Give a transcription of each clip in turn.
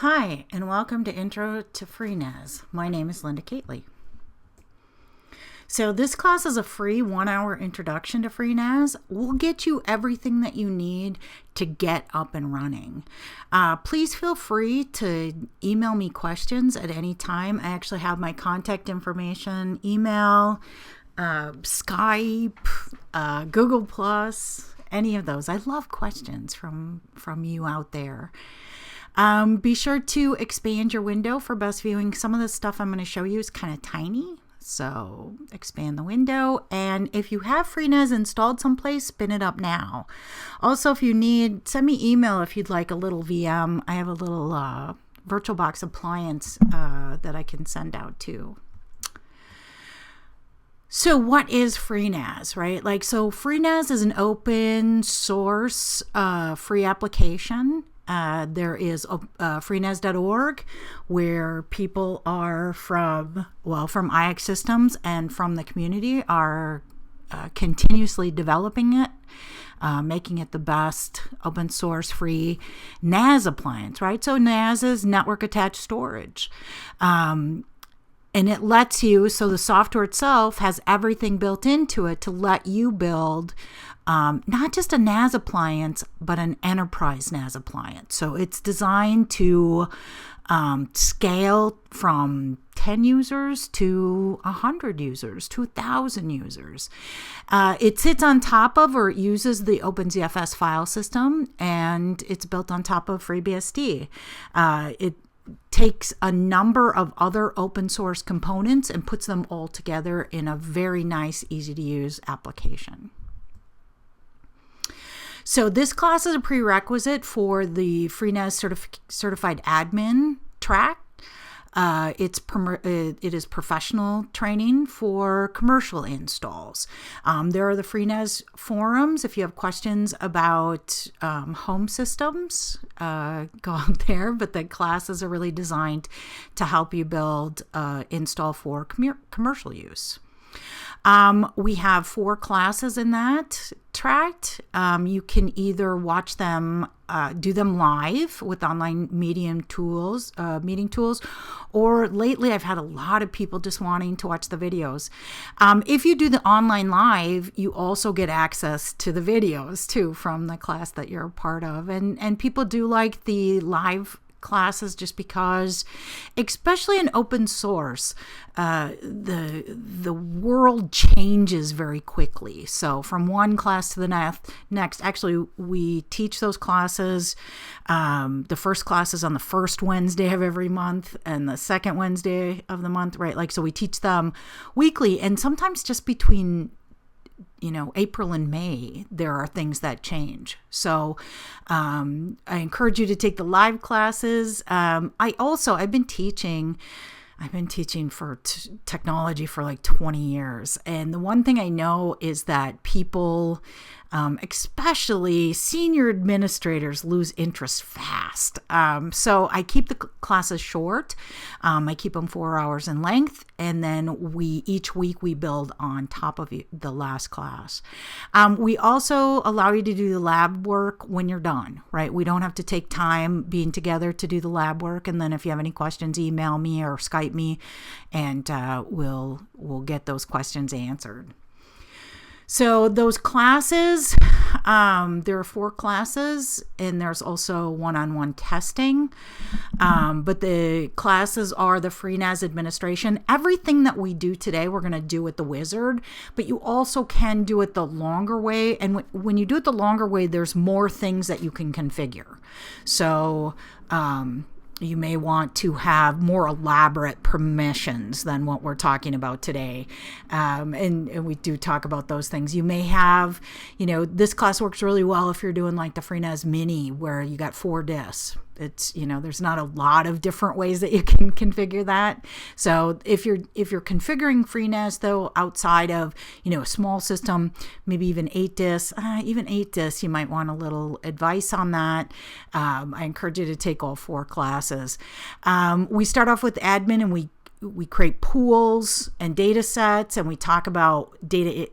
Hi, and welcome to Intro to FreeNAS. My name is Linda Cately. So this class is a free 1-hour introduction to FreeNAS. We'll get you everything that you need to get up and running. Please feel free to email me questions at any time. I actually have my contact information, email, Skype, Google+, any of those. I love questions from you out there. Be sure to expand your window for best viewing. Some of the stuff I'm going to show you is kind of tiny, so expand the window. And if you have FreeNAS installed someplace, spin it up now. Also, if you need, send me email if you'd like a little VM. I have a little VirtualBox appliance that I can send out too. So what is FreeNAS, right? So FreeNAS is an open source free application. There is freenas.org, where people are from IX Systems and from the community are continuously developing it, making it the best open source free NAS appliance, right? So NAS is network attached storage. And it lets you, so the software itself has everything built into it to let you build not just a NAS appliance, but an enterprise NAS appliance. So it's designed to scale from 10 users to 100 users to 1,000 users. It sits on top of, or it uses the OpenZFS file system, and it's built on top of FreeBSD. It takes a number of other open source components and puts them all together in a very nice, easy to use application. So this class is a prerequisite for the FreeNAS Certified Admin track. It is professional training for commercial installs. There are the FreeNAS forums. If you have questions about home systems, go out there. But the classes are really designed to help you build install for commercial use. We have 4 classes in that tract. You can either watch them, do them live with online meeting tools, or lately I've had a lot of people just wanting to watch the videos. If you do the online live, you also get access to the videos too from the class that you're a part of. And people do like the live classes just because, especially in open source, the world changes very quickly. So from one class to the next, actually we teach those classes. The first class is on the first Wednesday of every month and the second Wednesday of the month, right? So we teach them weekly, and sometimes just between April and May, there are things that change. So I encourage you to take the live classes. I've been teaching for technology for like 20 years. And the one thing I know is that people, especially senior administrators, lose interest fast. So I keep the classes short. I keep them 4 hours in length. And then each week we build on top of the last class. We also allow you to do the lab work when you're done, right? We don't have to take time being together to do the lab work. And then if you have any questions, email me or Skype me, and we'll get those questions answered. So those classes, there are 4 classes, and there's also one-on-one testing. But the classes are the FreeNAS administration. Everything that we do today, we're going to do with the Wizard, but you also can do it the longer way. And when you do it the longer way, there's more things that you can configure. So you may want to have more elaborate permissions than what we're talking about today. And we do talk about those things. You may have, this class works really well if you're doing like the FreeNAS Mini, where you got 4 disks. It's, there's not a lot of different ways that you can configure that. So if you're configuring FreeNAS though, outside of, a small system, maybe even 8 disks, you might want a little advice on that. I encourage you to take all 4 classes. We start off with admin, and we we create pools and data sets, and we talk about data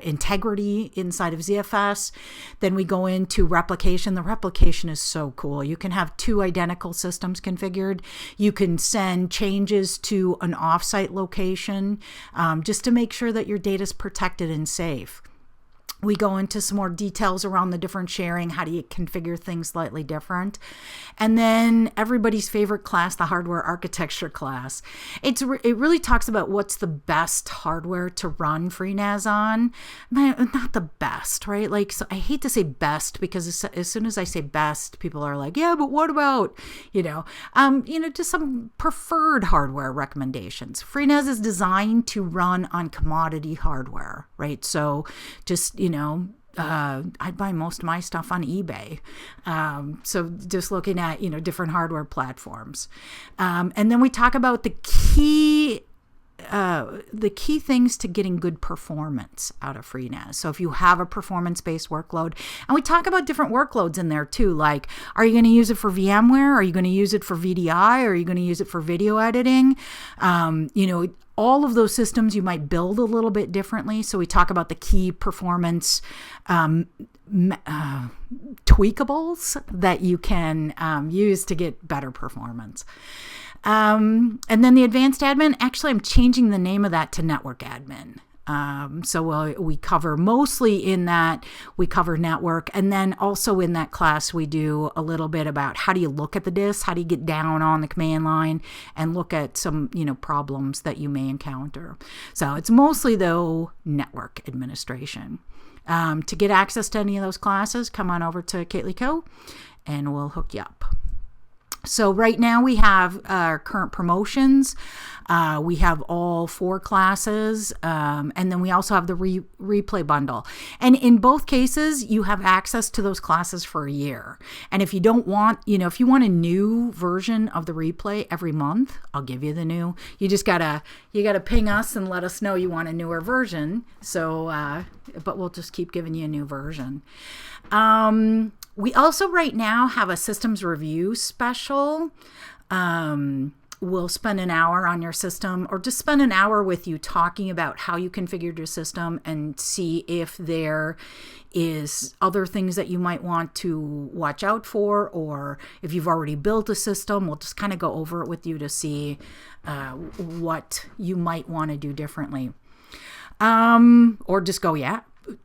integrity inside of ZFS. Then we go into replication. The replication is so cool. You can have 2 identical systems configured. You can send changes to an offsite location just to make sure that your data is protected and safe. We go into some more details around the different sharing. How do you configure things slightly different? And then everybody's favorite class, the hardware architecture class. It really talks about what's the best hardware to run FreeNAS on. Not the best, right? Like, so I hate to say best, because as soon as I say best, people are like, yeah, but what about, just some preferred hardware recommendations. FreeNAS is designed to run on commodity hardware, right? So just, I buy most of my stuff on eBay. So just looking at, different hardware platforms. And then we talk about the key things to getting good performance out of FreeNAS. So if you have a performance-based workload, and we talk about different workloads in there too, like, are you going to use it for VMware? Are you going to use it for VDI? Are you going to use it for video editing? All of those systems you might build a little bit differently. So we talk about the key performance tweakables that you can use to get better performance. And then the advanced admin, actually, I'm changing the name of that to network admin. So we cover mostly in that, we cover network. And then also in that class, we do a little bit about how do you look at the disk, how do you get down on the command line and look at some, problems that you may encounter. So it's mostly, though, network administration. To get access to any of those classes, come on over to Kately Co. and we'll hook you up. So right now we have our current promotions. We have all 4 classes, and then we also have the replay bundle. And in both cases, you have access to those classes for a year. And if you don't want, if you want a new version of the replay every month, I'll give you the new. You just gotta ping us and let us know you want a newer version. So, but we'll just keep giving you a new version. We also right now have a systems review special. We'll spend an hour on your system, or just spend an hour with you talking about how you configured your system and see if there is other things that you might want to watch out for, or if you've already built a system, we'll just kind of go over it with you to see what you might want to do differently. Or just go, yeah,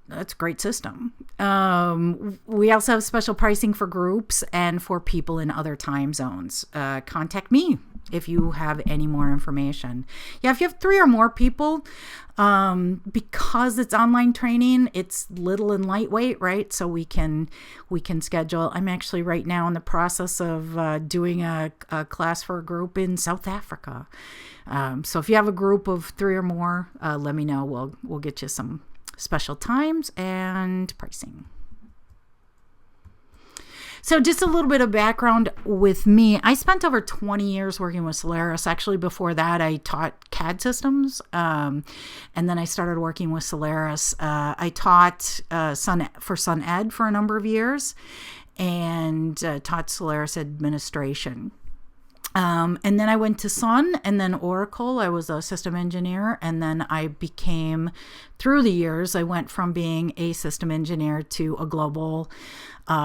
that's a great system. We also have special pricing for groups and for people in other time zones. Contact me if you have any more information. Yeah, if you have 3 or more people, because it's online training, it's little and lightweight, right? So we can schedule. I'm actually right now in the process of doing a class for a group in South Africa. So if you have a group of 3 or more, let me know. We'll get you some special times and pricing. So just a little bit of background with me. I spent over 20 years working with Solaris. Actually, before that, I taught CAD systems, and then I started working with Solaris. I taught Sun Ed for a number of years, and taught Solaris administration. And then I went to Sun and then Oracle. I was a system engineer. And then I became, through the years, I went from being a system engineer to a global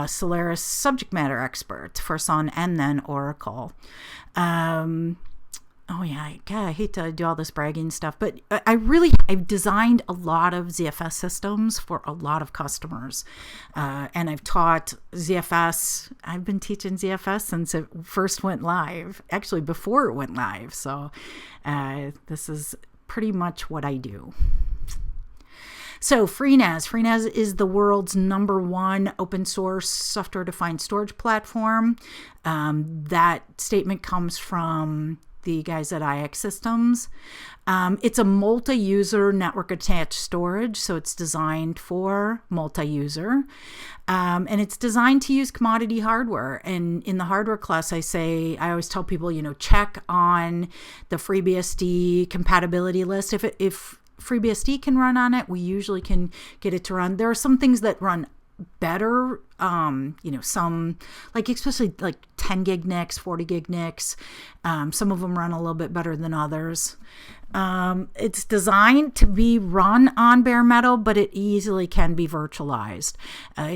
Solaris subject matter expert for Sun and then Oracle. Oh yeah, I hate to do all this bragging stuff, but I've designed a lot of ZFS systems for a lot of customers. And I've taught ZFS. I've been teaching ZFS since it first went live, actually before it went live. So this is pretty much what I do. So FreeNAS is the world's #1 open source software-defined storage platform. That statement comes from the guys at IX Systems. It's a multi-user network attached storage, so it's designed for multi-user. And it's designed to use commodity hardware. And in the hardware class, I always tell people, check on the FreeBSD compatibility list. If FreeBSD can run on it, we usually can get it to run. There are some things that run better, some, like especially like 10 gig NICs, 40 gig NICs. Some of them run a little bit better than others. It's designed to be run on bare metal, but it easily can be virtualized.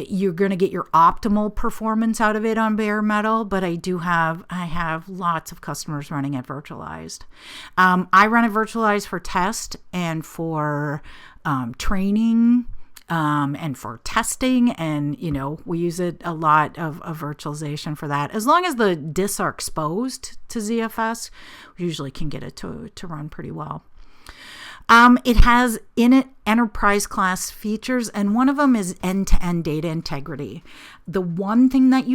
You're going to get your optimal performance out of it on bare metal, but I have lots of customers running it virtualized. I run it virtualized for test and for training, and for testing, and we use it a lot of virtualization for that. As long as the disks are exposed to ZFS, we usually can get it to run pretty well. It has in it enterprise class features, and one of them is end-to-end data integrity. The one thing that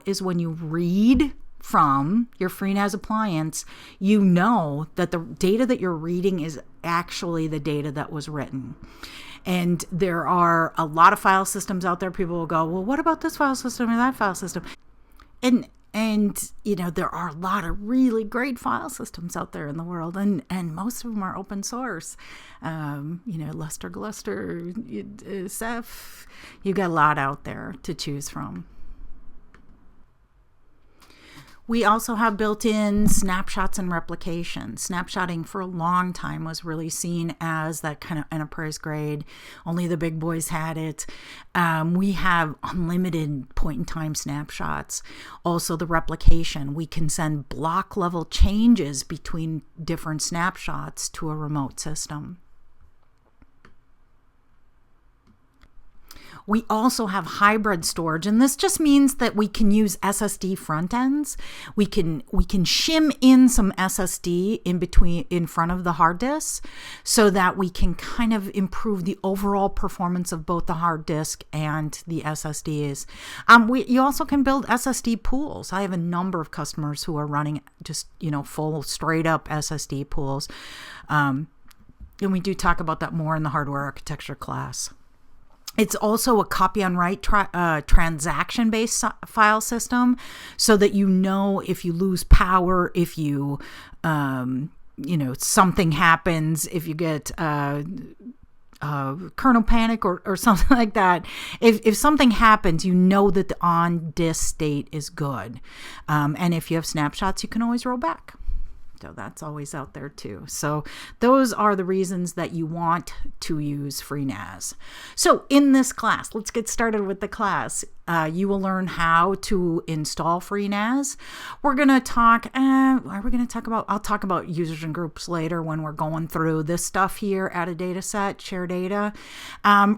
is when you read from your FreeNAS appliance, that the data that you're reading is actually the data that was written. And there are a lot of file systems out there. People will go, well, what about this file system or that file system? And there are a lot of really great file systems out there in the world, and most of them are open source. Luster, Gluster, Ceph, you got a lot out there to choose from. We also have built-in snapshots and replication. Snapshotting for a long time was really seen as that kind of enterprise grade. Only the big boys had it. We have unlimited point-in-time snapshots. Also the replication. We can send block level changes between different snapshots to a remote system. We also have hybrid storage, and this just means that we can use SSD front ends. We can shim in some SSD in front of the hard disk, so that we can kind of improve the overall performance of both the hard disk and the SSDs. You also can build SSD pools. I have a number of customers who are running just full straight up SSD pools, and we do talk about that more in the hardware architecture class. It's also a copy on write transaction-based file system, so that if you lose power, if you something happens, if you get kernel panic or something like that. If something happens, that the on disk state is good, and if you have snapshots, you can always roll back. So that's always out there too. So those are the reasons that you want to use FreeNAS. So in this class, let's get started with the class. You will learn how to install FreeNAS. We're going to talk, I'll talk about users and groups later when we're going through this stuff here, add a data set, share data.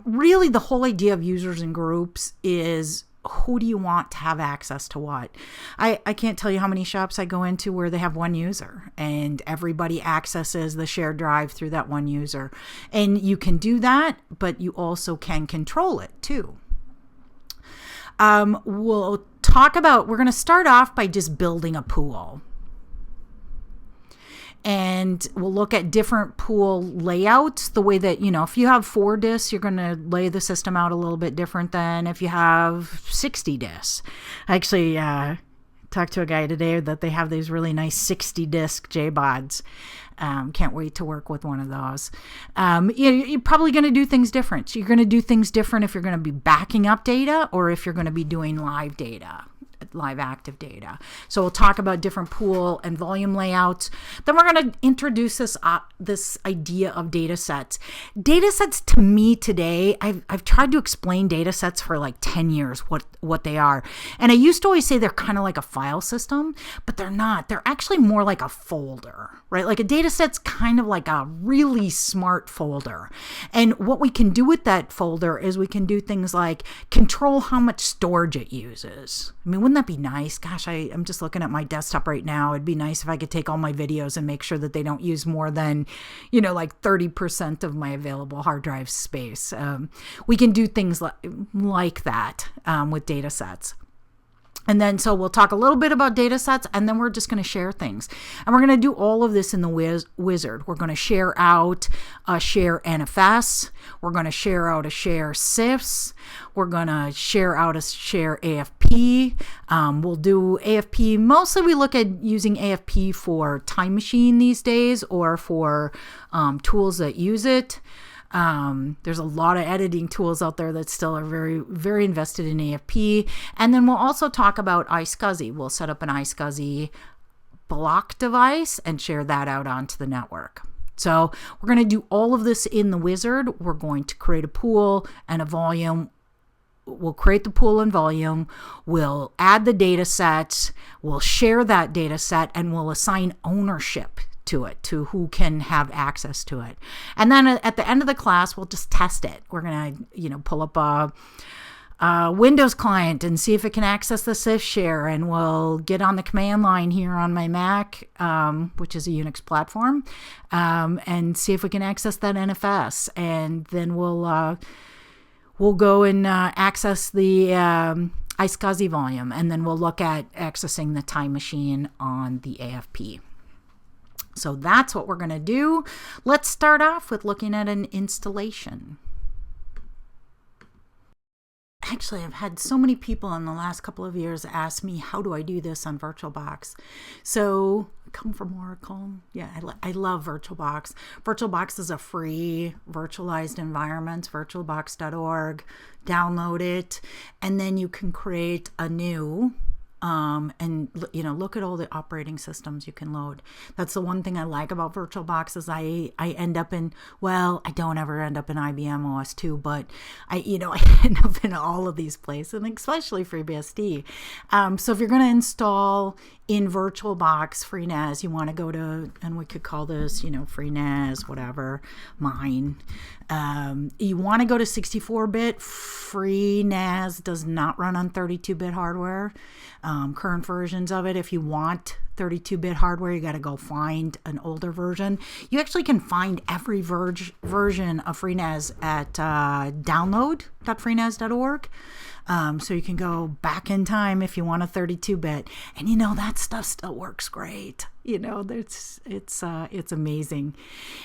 Really the whole idea of users and groups is, who do you want to have access to what? I can't tell you how many shops I go into where they have one user and everybody accesses the shared drive through that one user. And you can do that, but you also can control it too. We're going to start off by just building a pool. And we'll look at different pool layouts, the way that, if you have 4 disks, you're going to lay the system out a little bit different than if you have 60 disks. I actually talked to a guy today that they have these really nice 60 disk JBODs. Can't wait to work with one of those. You're probably going to do things different. You're going to do things different if you're going to be backing up data or if you're going to be doing live active data. So we'll talk about different pool and volume layouts. Then we're going to introduce this idea of data sets. Data sets, to me today, I've tried to explain data sets for like 10 years, what they are. And I used to always say they're kind of like a file system, but they're not. They're actually more like a folder, right? Like a data set's kind of like a really smart folder. And what we can do with that folder is we can do things like control how much storage it uses. I mean, wouldn't that be nice? Gosh, I'm just looking at my desktop right now. It'd be nice if I could take all my videos and make sure that they don't use more than, like 30% of my available hard drive space. We can do things like that with data sets. And then, so we'll talk a little bit about data sets, and then we're just going to share things. And we're going to do all of this in the Wizard. We're going to share out a share NFS. We're going to share out a share CIFS. We're going to share out a share AFP. We'll do AFP. Mostly we look at using AFP for Time Machine these days, or for tools that use it. There's a lot of editing tools out there that still are very, very invested in AFP. And then we'll also talk about iSCSI. We'll set up an iSCSI block device and share that out onto the network. So we're going to do all of this in the Wizard. We're going to create a pool and a volume. We'll create the pool and volume. We'll add the data sets. We'll share that data set, and we'll assign ownership to it, to who can have access to it. And then at the end of the class, we'll just test it. We're going to, pull up a Windows client and see if it can access the CIF share, and we'll get on the command line here on my Mac, which is a Unix platform, and see if we can access that NFS. And then we'll go and access the iSCSI volume, and then we'll look at accessing the time machine on the AFP. So that's what we're going to do. Let's start off with looking at an installation. Actually, I've had so many people in the last couple of years ask me, how do I do this on VirtualBox? So come from Oracle. Yeah, I love VirtualBox. VirtualBox is a free virtualized environment, virtualbox.org. Download it, and then you can create a new and look at all the operating systems you can load. That's the one thing I like about VirtualBox is I end up in, well, I don't ever end up in IBM OS 2, but I end up in all of these places, and especially FreeBSD. So if you're going to install in VirtualBox FreeNAS, you want to go to, and we could call this, FreeNAS, whatever, mine. You want to go to 64-bit. FreeNAS does not run on 32-bit hardware. Current versions of it, if you want 32-bit hardware, you got to go find an older version. You actually can find every version of FreeNAS at download.freenas.org. So you can go back in time if you want a 32-bit, and that stuff still works great. It's amazing.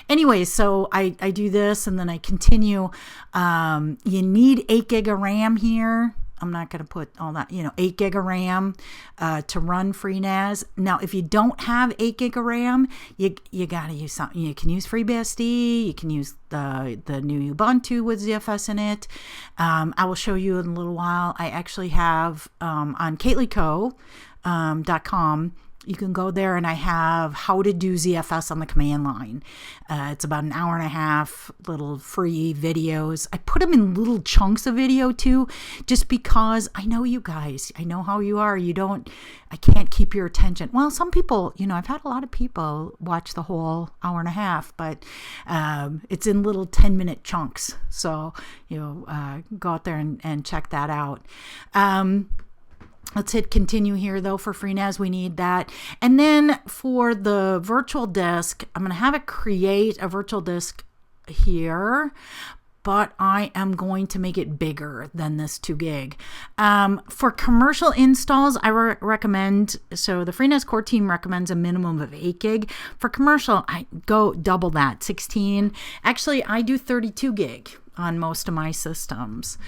Anyway, so I do this, and then I continue. You need 8 gig of RAM here. I'm not going to put all that, 8 gig of RAM to run FreeNAS. Now, if you don't have 8 gig of RAM, you got to use something. You can use FreeBSD. You can use the new Ubuntu with ZFS in it. I will show you in a little while. I actually have on katelyco.com. You can go there, and I have how to do ZFS on the command line. It's about an hour and a half, little free videos. I put them in little chunks of video too, just because I know you guys. I know how you are. I can't keep your attention. Well, some people, I've had a lot of people watch the whole hour and a half, but it's in little 10-minute chunks. So, go out there and check that out. Let's hit continue here, though. For FreeNAS, we need that. And then for the virtual disk, I'm going to have it create a virtual disk here, but I am going to make it bigger than this 2 gig. For commercial installs, I recommend, so the FreeNAS core team recommends a minimum of 8 gig. For commercial, I go double that, 16. Actually, I do 32 gig on most of my systems.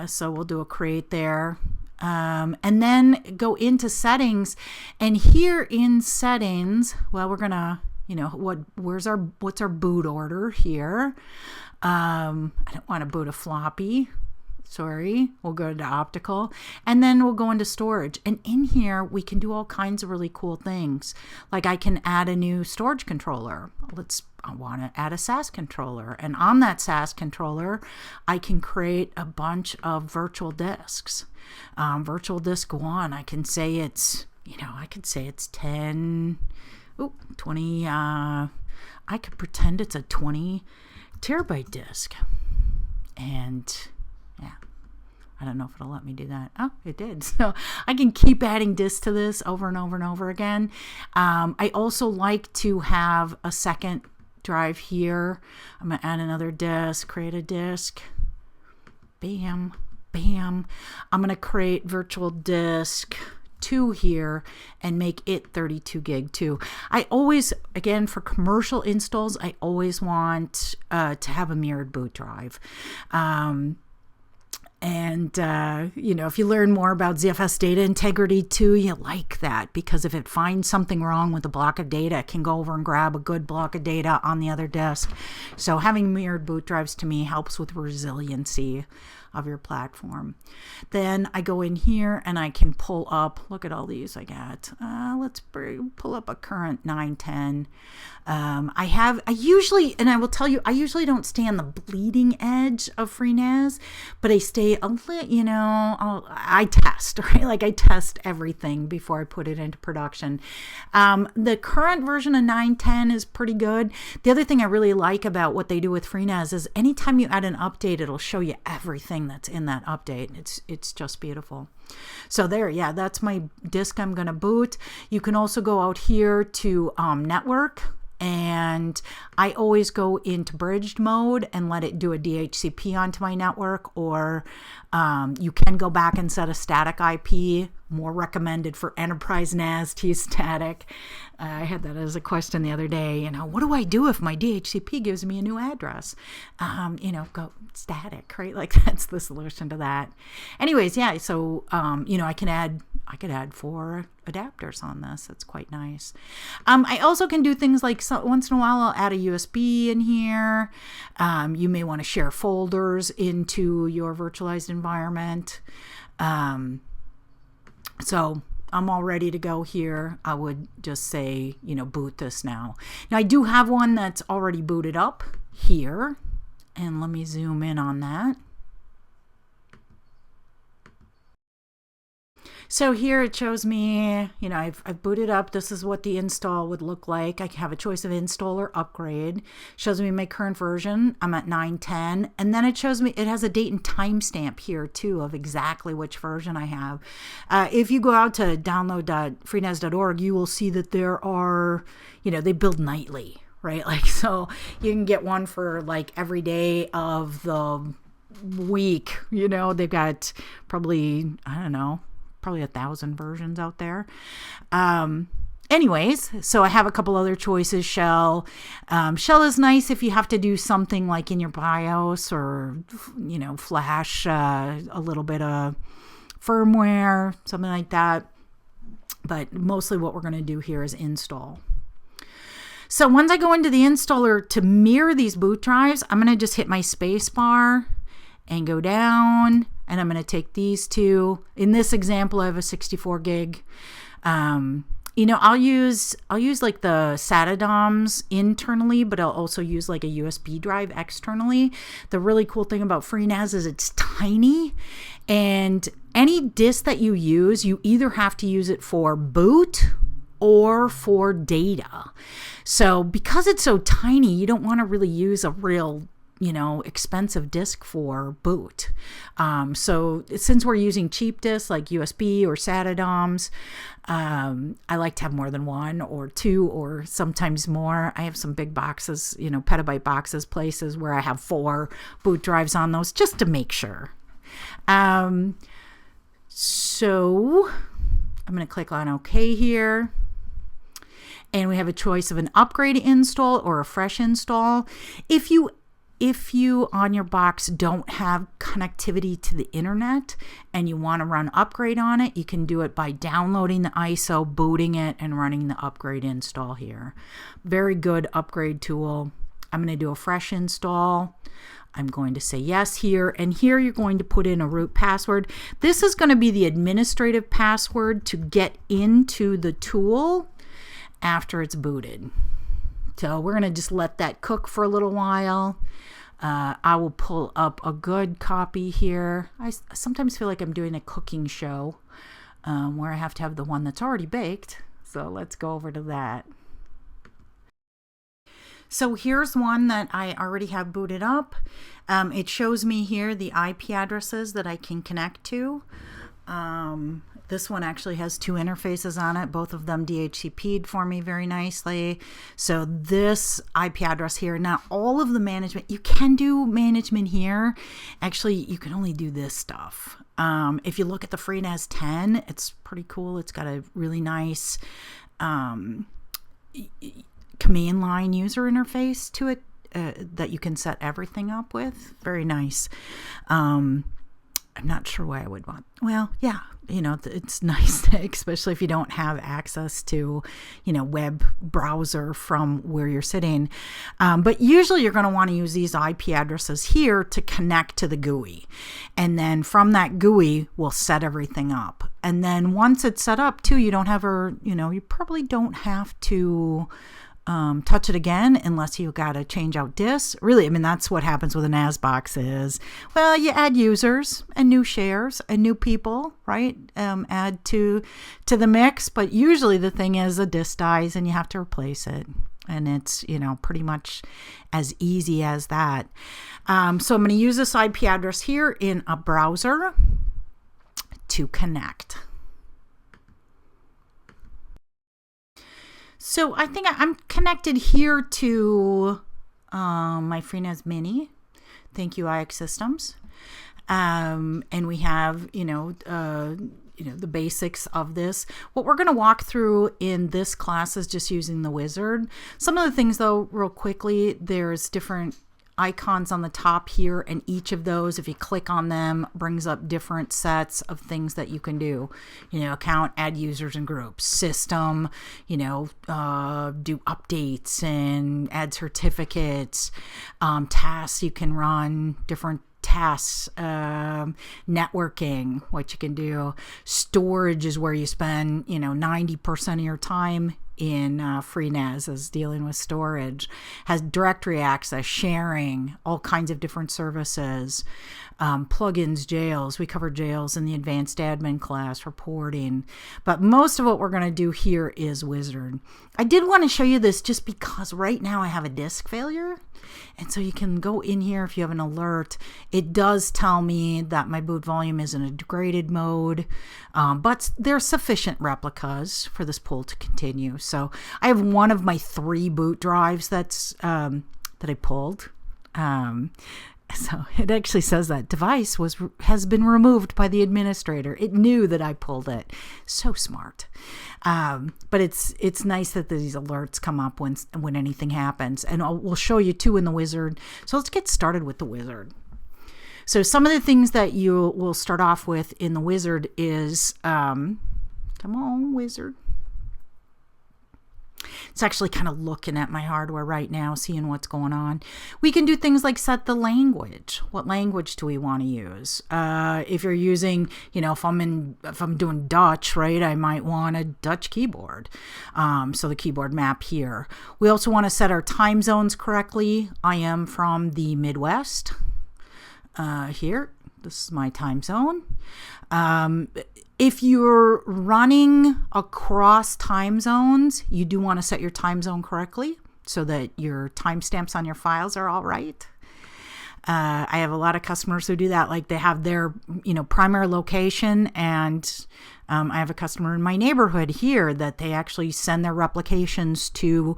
So we'll do a create there. And then go into settings, and here in settings, well, we're gonna, what's our boot order here? I don't want to boot a floppy. Sorry, we'll go to optical, and then we'll go into storage. And in here, we can do all kinds of really cool things. Like I can add a new storage controller. I want to add a SAS controller. And on that SAS controller, I can create a bunch of virtual disks. Virtual disk 1, I can say it's, 10, 20, I could pretend it's a 20 terabyte disk. And yeah, I don't know if it'll let me do that. Oh, it did. So I can keep adding disks to this over and over and over again. I also like to have a second drive here. I'm going to add another disk, create a disk. Bam, bam. I'm going to create virtual disk 2 here and make it 32 gig too. I always, again, for commercial installs, I always want to have a mirrored boot drive. And, you know, if you learn more about ZFS data integrity too, you like that, because if it finds something wrong with a block of data, it can go over and grab a good block of data on the other disk. So having mirrored boot drives to me helps with resiliency of your platform. Then I go in here and I can pull up, look at all these I got. Let's pull up a current 910. I usually, and I will tell you, I usually don't stay on the bleeding edge of FreeNAS, but I stay a little, you know, I test, right? Like I test everything before I put it into production. The current version of 910 is pretty good. The other thing I really like about what they do with FreeNAS is anytime you add an update, it'll show you everything that's in that update. It's just beautiful. So there, yeah, that's my disk I'm going to boot. You can also go out here to network, and I always go into bridged mode and let it do a DHCP onto my network, or you can go back and set a static IP, more recommended for enterprise NAS to use static. I had that as a question the other day, you know, what do I do if my DHCP gives me a new address? You know, go static, right? Like that's the solution to that. Anyways, yeah, so, you know, I could add 4 adapters on this. That's quite nice. I also can do things like once in a while I'll add a USB in here. You may want to share folders into your virtualized environment. So I'm all ready to go here. I would just say, you know, boot this now. Now I do have one that's already booted up here, and let me zoom in on that. So here it shows me, you know, I've booted up. This is what the install would look like. I have a choice of install or upgrade. Shows me my current version. I'm at 9.10. And then it shows me, it has a date and timestamp here too of exactly which version I have. If you go out to download.freenas.org, you will see that there are, you know, they build nightly, right? Like, so you can get one for like every day of the week. You know, they've got probably, I don't know, probably 1,000 versions out there. Anyways, so I have a couple other choices. Shell is nice if you have to do something like in your BIOS, or, you know, flash a little bit of firmware, something like that. But mostly what we're going to do here is install. So once I go into the installer to mirror these boot drives, I'm going to just hit my space bar and go down, and I'm going to take these two. In this example, I have a 64 gig. You know, I'll use like the SATA DOMs internally, but I'll also use like a USB drive externally. The really cool thing about FreeNAS is it's tiny, and any disk that you use, you either have to use it for boot or for data. So because it's so tiny, you don't want to really use a real, you know, expensive disk for boot. So since we're using cheap disks like USB or SATA DOMs, I like to have more than one or two, or sometimes more. I have some big boxes, you know, petabyte boxes, places where I have 4 boot drives on those, just to make sure. So I'm going to click on OK here. And we have a choice of an upgrade install or a fresh install. If you on your box don't have connectivity to the internet and you want to run upgrade on it, you can do it by downloading the ISO, booting it, and running the upgrade install here. Very good upgrade tool. I'm going to do a fresh install. I'm going to say yes here, and here you're going to put in a root password. This is going to be the administrative password to get into the tool after it's booted. So we're going to just let that cook for a little while. I will pull up a good copy here. I sometimes feel like I'm doing a cooking show where I have to have the one that's already baked. So let's go over to that. So here's one that I already have booted up. It shows me here the IP addresses that I can connect to. This one actually has 2 interfaces on it, both of them DHCP'd for me very nicely. So this IP address here, now all of the management, you can do management here. Actually, you can only do this stuff. If you look at the FreeNAS 10, it's pretty cool. It's got a really nice command line user interface to it that you can set everything up with. Very nice. I'm not sure why I would want, well, yeah, it's nice, especially if you don't have access to, web browser from where you're sitting. But usually you're going to want to use these IP addresses here to connect to the GUI. And then from that GUI, we'll set everything up. And then once it's set up too, you probably don't have to touch it again unless you got to change out disks. Really, that's what happens with a NAS box is, well, you add users and new shares and new people, right? Add to the mix, but usually the thing is a disk dies and you have to replace it. And it's, pretty much as easy as that. So I'm going to use this IP address here in a browser to connect. So I think I'm connected here to my FreeNAS Mini. Thank you, IX Systems. And we have, the basics of this. What we're going to walk through in this class is just using the wizard. Some of the things, though, real quickly, there's different icons on the top here, and each of those, if you click on them, brings up different sets of things that you can do. Account, add users and groups, system, do updates and add certificates, tasks you can run, different tasks, networking, what you can do. Storage is where you spend 90% of your time in FreeNAS is dealing with storage. Has directory access, sharing, all kinds of different services, plugins, jails. We covered jails in the advanced admin class, reporting, but most of what we're going to do here is wizard. I did want to show you this just because right now I have a disk failure. And so you can go in here if you have an alert. It does tell me that my boot volume is in a degraded mode, but there's sufficient replicas for this pool to continue. So I have one of my 3 boot drives that I pulled. So it actually says that device has been removed by the administrator. It knew that I pulled it. So smart. But it's nice that these alerts come up when anything happens. And we'll show you too in the wizard. So let's get started with the wizard. So some of the things that you will start off with in the wizard is, come on, wizard. It's actually kind of looking at my hardware right now, seeing what's going on. We can do things like set the language. What language do we want to use? If you're using, if I'm doing Dutch, right, I might want a Dutch keyboard. So the keyboard map here. We also want to set our time zones correctly. I am from the Midwest. Here, this is my time zone. If you're running across time zones, you do want to set your time zone correctly so that your timestamps on your files are all right. I have a lot of customers who do that. Like they have their, primary location, and I have a customer in my neighborhood here that they actually send their replications to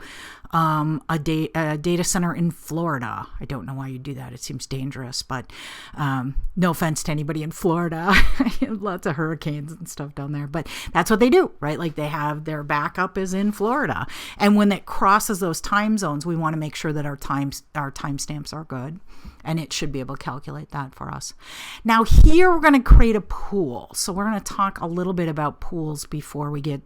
a data center in Florida. I don't know why you do that. It seems dangerous, but no offense to anybody in Florida. Lots of hurricanes and stuff down there, but that's what they do, right? Like they have their backup is in Florida. And when it crosses those time zones, we want to make sure that our timestamps are good, and it should be able to calculate that for us. Now here we're going to create a pool. So we're going to talk a little bit about pools before we get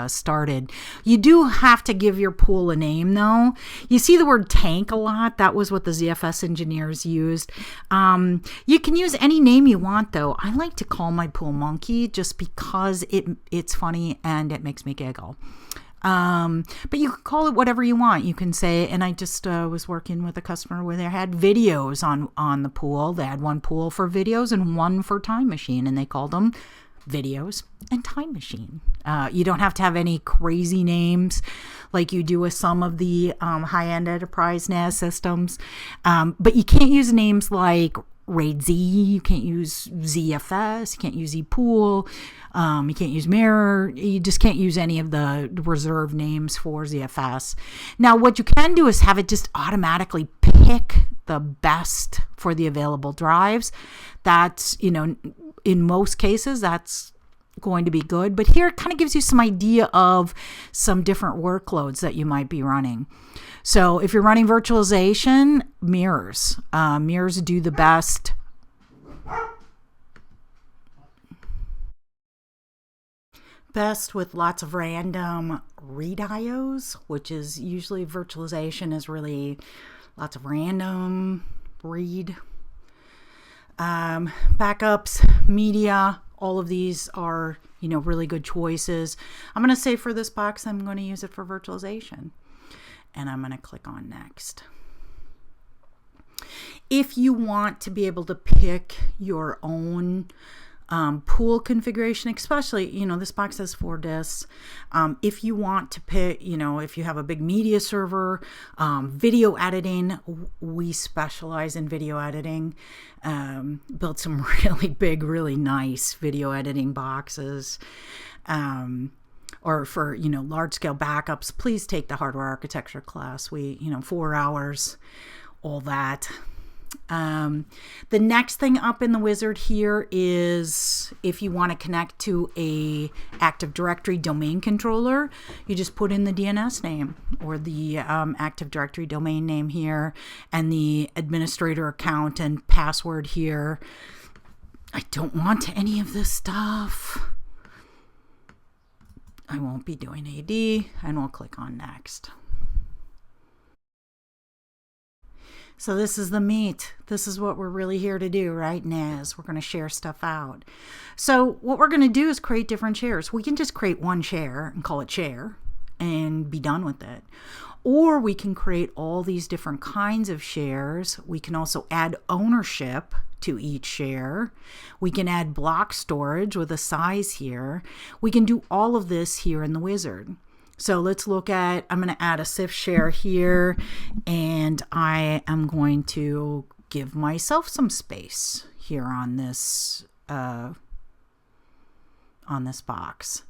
started. You do have to give your pool a name though. You see the word tank a lot. That was what the ZFS engineers used. You can use any name you want though. I like to call my pool Monkey just because it's funny and it makes me giggle. But you can call it whatever you want. You can say, and I just was working with a customer where they had videos on the pool. They had one pool for videos and one for Time Machine, and they called them Videos and Time Machine. You don't have to have any crazy names like you do with some of the high-end enterprise NAS systems, but you can't use names like RAID Z, you can't use ZFS, you can't use ePool, you can't use Mirror, you just can't use any of the reserved names for ZFS. Now what you can do is have it just automatically pick the best for the available drives. That's, in most cases, that's going to be good. But here it kind of gives you some idea of some different workloads that you might be running. So if you're running virtualization, mirrors. Mirrors do the best. best with lots of random read IOs, which is usually virtualization is really lots of random read. Backups, media, all of these are, really good choices. I'm going to say for this box, I'm going to use it for virtualization. And I'm going to click on next. If you want to be able to pick your own pool configuration, especially, this box has 4 disks. If you want to pick, if you have a big media server, video editing, we specialize in video editing. Built some really big, really nice video editing boxes. Or for, large scale backups, please take the hardware architecture class. 4 hours, all that. The next thing up in the wizard here is if you want to connect to a Active Directory domain controller, you just put in the DNS name or the Active Directory domain name here and the administrator account and password here. I don't want any of this stuff. I won't be doing AD, and we'll click on next. So this is the meat. This is what we're really here to do, right? NAS. We're going to share stuff out. So what we're going to do is create different shares. We can just create one share and call it share and be done with it. Or we can create all these different kinds of shares. We can also add ownership to each share. We can add block storage with a size here. We can do all of this here in the wizard. So let's look at, I'm going to add a CIF share here, and I am going to give myself some space here on this box.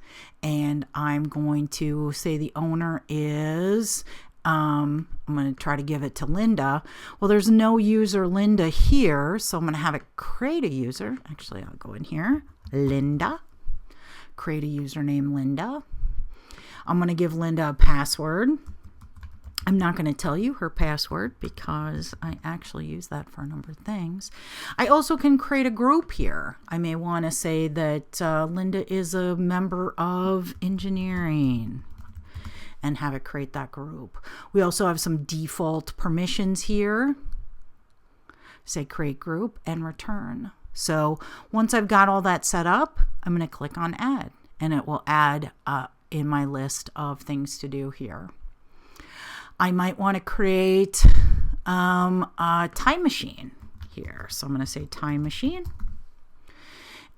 And I'm going to say the owner is, I'm going to try to give it to Linda. Well, there's no user Linda here, so I'm going to have it create a user. Actually, I'll go in here, Linda, create a username Linda. I'm going to give Linda a password. I'm not going to tell you her password because I actually use that for a number of things. I also can create a group here. I may want to say that Linda is a member of engineering and have it create that group. We also have some default permissions here. Say create group and return. So once I've got all that set up, I'm going to click on add, and it will add in my list of things to do here. I might want to create a time machine here. So I'm going to say time machine,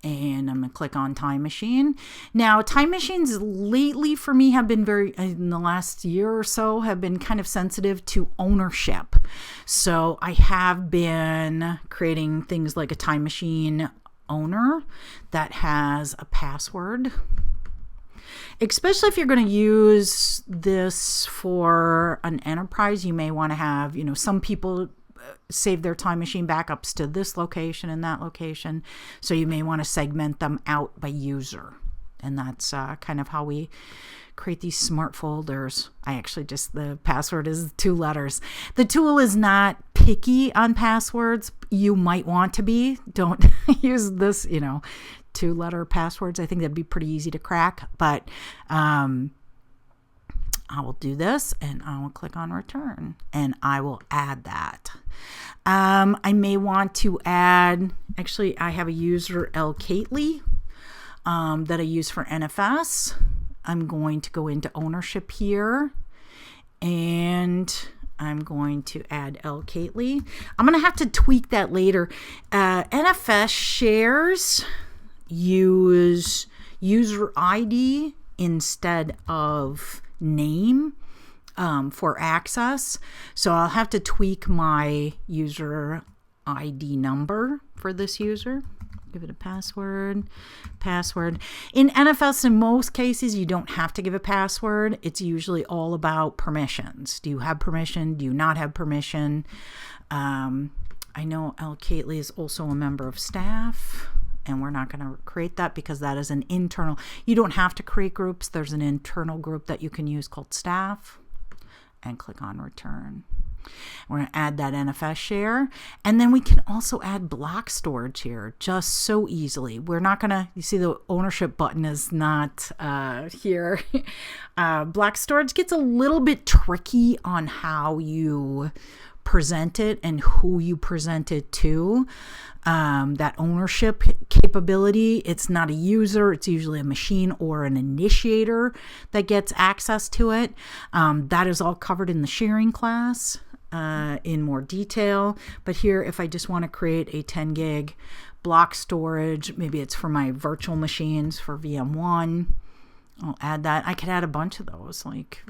and I'm going to click on time machine. Now, time machines lately for me have been in the last year or so, have been kind of sensitive to ownership. So I have been creating things like a time machine owner that has a password. Especially if you're going to use this for an enterprise, you may want to have, some people save their time machine backups to this location and that location. So you may want to segment them out by user. And that's kind of how we create these smart folders. The password is 2 letters. The tool is not picky on passwords. You might want to be. Don't use this, 2-letter passwords. I think that'd be pretty easy to crack, but I will do this and I will click on return and I will add that. I may want to add, I have a user L. Kately that I use for NFS. I'm going to go into ownership here and I'm going to add L. Kately. I'm going to have to tweak that later. NFS shares use user ID instead of name for access. So I'll have to tweak my user ID number for this user. Give it a password. In NFS, in most cases, you don't have to give a password. It's usually all about permissions. Do you have permission? Do you not have permission? I know L. Kately is also a member of staff, and we're not going to create that because that is an internal. You don't have to create groups. There's an internal group that you can use called staff, and click on return. We're going to add that NFS share. And then we can also add block storage here just so easily. We're not going to, you see the ownership button is not here. Block storage gets a little bit tricky on how you present it and who you present it to. That ownership capability, it's not a user, it's usually a machine or an initiator that gets access to it. That is all covered in the sharing class in more detail. But here, if I just want to create a 10 gig block storage, maybe it's for my virtual machines for VM1, I'll add that. I could add a bunch of those, like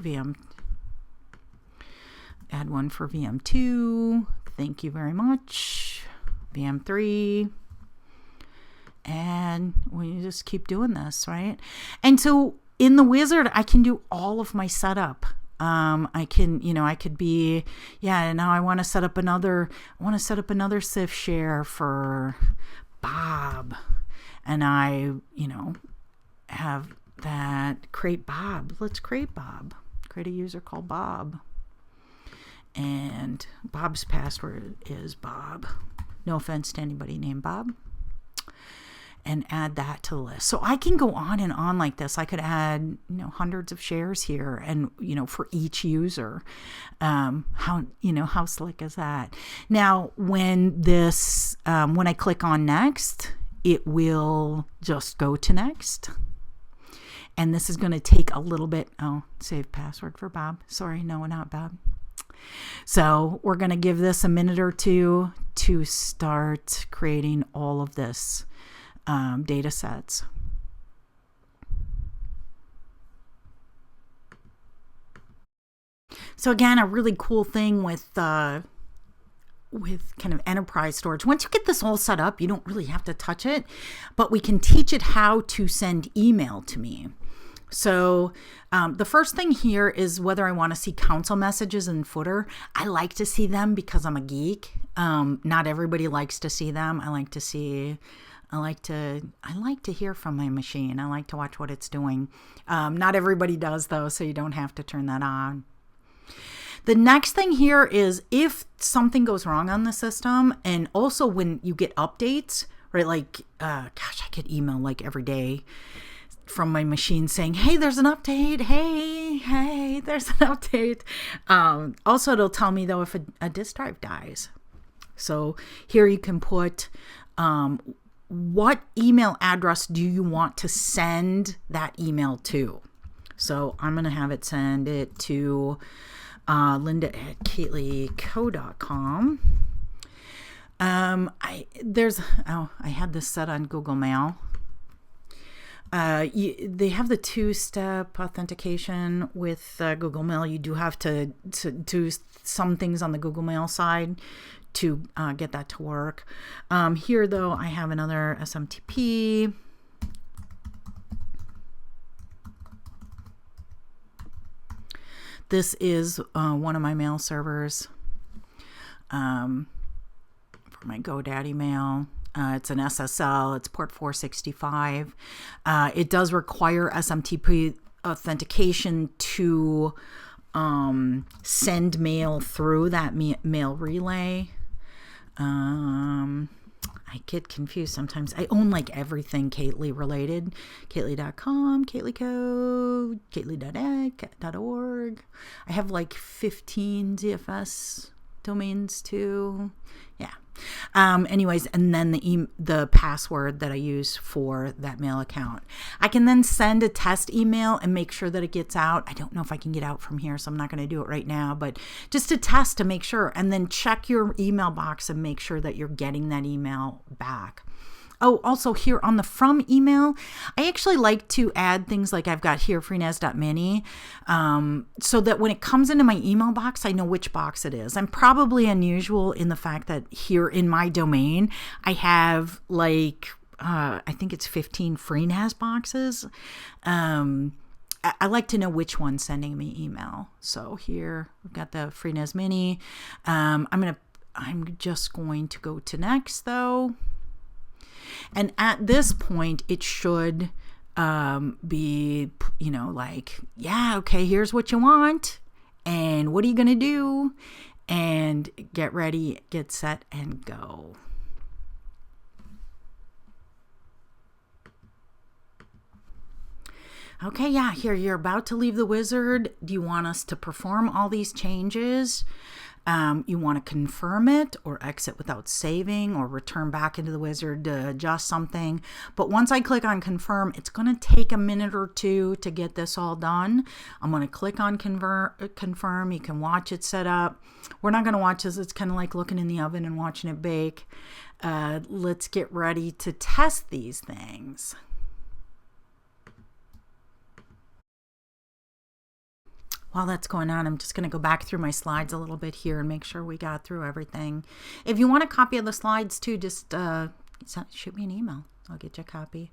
add one for VM2. Thank you very much. VM3. And we just keep doing this, right? And so in the wizard, I can do all of my setup. I can, I could be, now I want to set up another CIF share for Bob. And I, have that create Bob. Let's create Bob. Create a user called Bob. And Bob's password is Bob. No offense to anybody named Bob. And add that to the list. So I can go on and on like this. I could add, hundreds of shares here, and for each user. How slick is that? Now, when I click on next, it will just go to next. And this is going to take a little bit. Oh, save password for Bob. Sorry, no, not Bob. So we're going to give this a minute or two to start creating all of this data sets. So again, a really cool thing with kind of enterprise storage. Once you get this all set up, you don't really have to touch it, but we can teach it how to send email to me. So the first thing here is whether I want to see council messages in footer. I like to see them because I'm a geek. Not everybody likes to see them. I like to hear from my machine. I like to watch what it's doing. Not everybody does though, so you don't have to turn that on. The next thing here is if something goes wrong on the system, and also when you get updates, right? Like, I get email like every day from my machine saying, hey, there's an update. Hey, there's an update. Also, it'll tell me though if a disk drive dies. So here you can put what email address do you want to send that email to? So I'm going to have it send it to linda@katelyco.com. I had this set on Google Mail. They have the two-step authentication with Google Mail. You do have to do some things on the Google Mail side to get that to work. Here, though, I have another SMTP. This is one of my mail servers for my GoDaddy mail. It's an SSL. It's port 465. It does require SMTP authentication to send mail through that mail relay. I get confused sometimes. I own like everything Kately related. Kately.com, KatelyCo, Kately.org. I have like 15 ZFS domains too. Yeah. Anyways, and then the password that I use for that mail account. I can then send a test email and make sure that it gets out. I don't know if I can get out from here, so I'm not going to do it right now, but just to test to make sure, and then check your email box and make sure that you're getting that email back. Oh, also here on the from email, I actually like to add things like I've got here, freenas.mini, so that when it comes into my email box, I know which box it is. I'm probably unusual in the fact that here in my domain, I have like, I think it's 15 FreeNAS boxes. I like to know which one's sending me email. So here we've got the FreeNAS Mini. I'm just going to go to next though. And at this point, it should be, like, yeah, okay, here's what you want. And what are you going to do? and get ready, get set, and go. Okay, yeah, here you're about to leave the wizard. Do you want us to perform all these changes? You want to confirm it or exit without saving or return back into the wizard to adjust something. But once I click on confirm, it's going to take a minute or two to get this all done. I'm going to click on confirm. You can watch it set up. We're not going to watch this. It's kind of like looking in the oven and watching it bake. Let's get ready to test these things. While that's going on, I'm just going to go back through my slides a little bit here and make sure we got through everything. If you want a copy of the slides too, just shoot me an email. I'll get you a copy.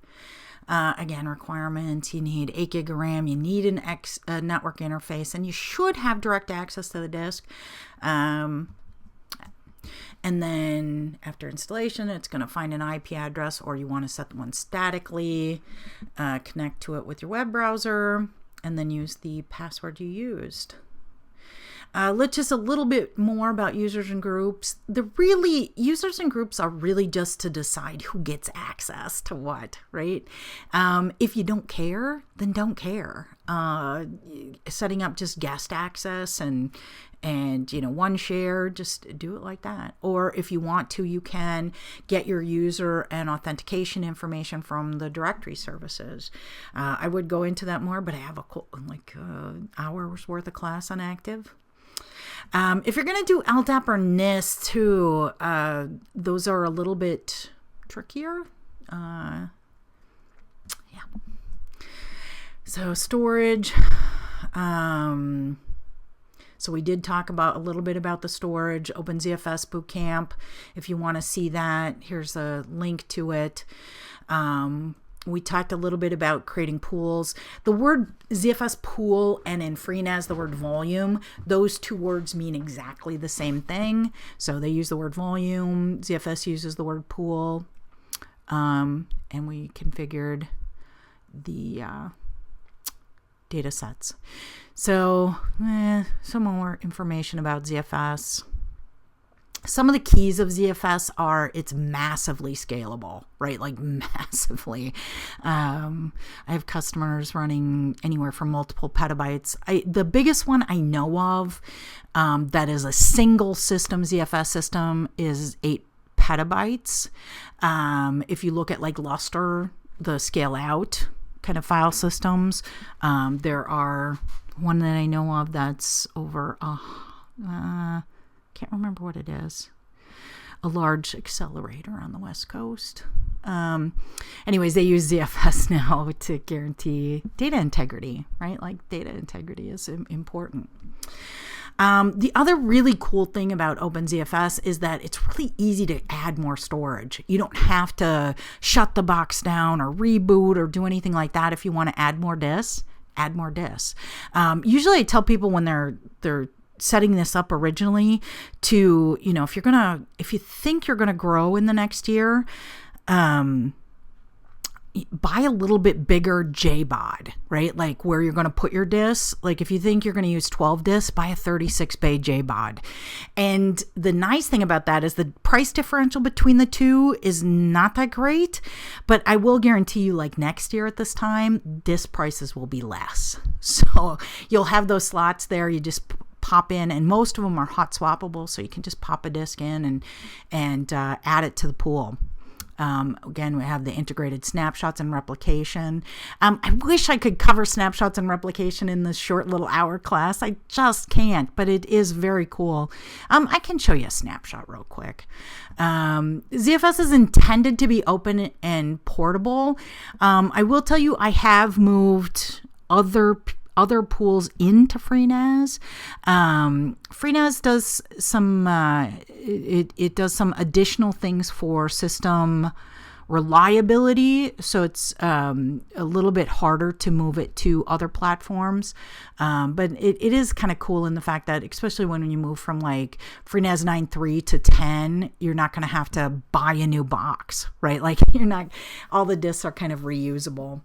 Again, requirements, you need 8 gig of RAM, you need a network interface, and you should have direct access to the disk. And then after installation, it's going to find an IP address, or you want to set one statically, connect to it with your web browser, and then use the password you used. Let's just a little bit more about users and groups. Users and groups are really just to decide who gets access to what, right? If you don't care, then don't care. Setting up just guest access and one share, just do it like that. Or if you want to, you can get your user and authentication information from the directory services. I would go into that more, but I have hours worth of class on active. If you're going to do LDAP or NIST too, those are a little bit trickier. Yeah. So storage. So we did talk about a little bit about the storage, OpenZFS Bootcamp. If you want to see that, here's a link to it. We talked a little bit about creating pools. The word ZFS pool and in FreeNAS the word volume, those two words mean exactly the same thing. So they use the word volume, ZFS uses the word pool, and we configured the data sets. So some more information about ZFS. Some of the keys of ZFS are it's massively scalable, right? Like massively. I have customers running anywhere from multiple petabytes. The biggest one I know of that is a single system, ZFS system, is 8 petabytes. If you look at like Lustre, the scale out kind of file systems, there are one that I know of that's over can't remember what it is. A large accelerator on the West Coast. Anyways, they use ZFS now to guarantee data integrity, right? Like data integrity is important. The other really cool thing about OpenZFS is that it's really easy to add more storage. You don't have to shut the box down or reboot or do anything like that. If you want to add more disks, add more disks. Usually I tell people when they're setting this up originally to, if you think you're gonna grow in the next year, buy a little bit bigger JBOD, right? Like where you're going to put your disks. Like if you think you're going to use 12 disks, buy a 36 bay JBOD. And the nice thing about that is the price differential between the two is not that great, but I will guarantee you like next year at this time, disk prices will be less. So you'll have those slots there. You just pop in, and most of them are hot swappable. So you can just pop a disk in and add it to the pool. Again, we have the integrated snapshots and replication. I wish I could cover snapshots and replication in this short little hour class. I just can't, but it is very cool. I can show you a snapshot real quick. ZFS is intended to be open and portable. I will tell you, I have moved other pools into FreeNAS. FreeNAS does some it does some additional things for system reliability, so it's a little bit harder to move it to other platforms, but it is kind of cool in the fact that especially when you move from like FreeNAS 9.3 to 10, you're not going to have to buy a new box, right? Like all the disks are kind of reusable.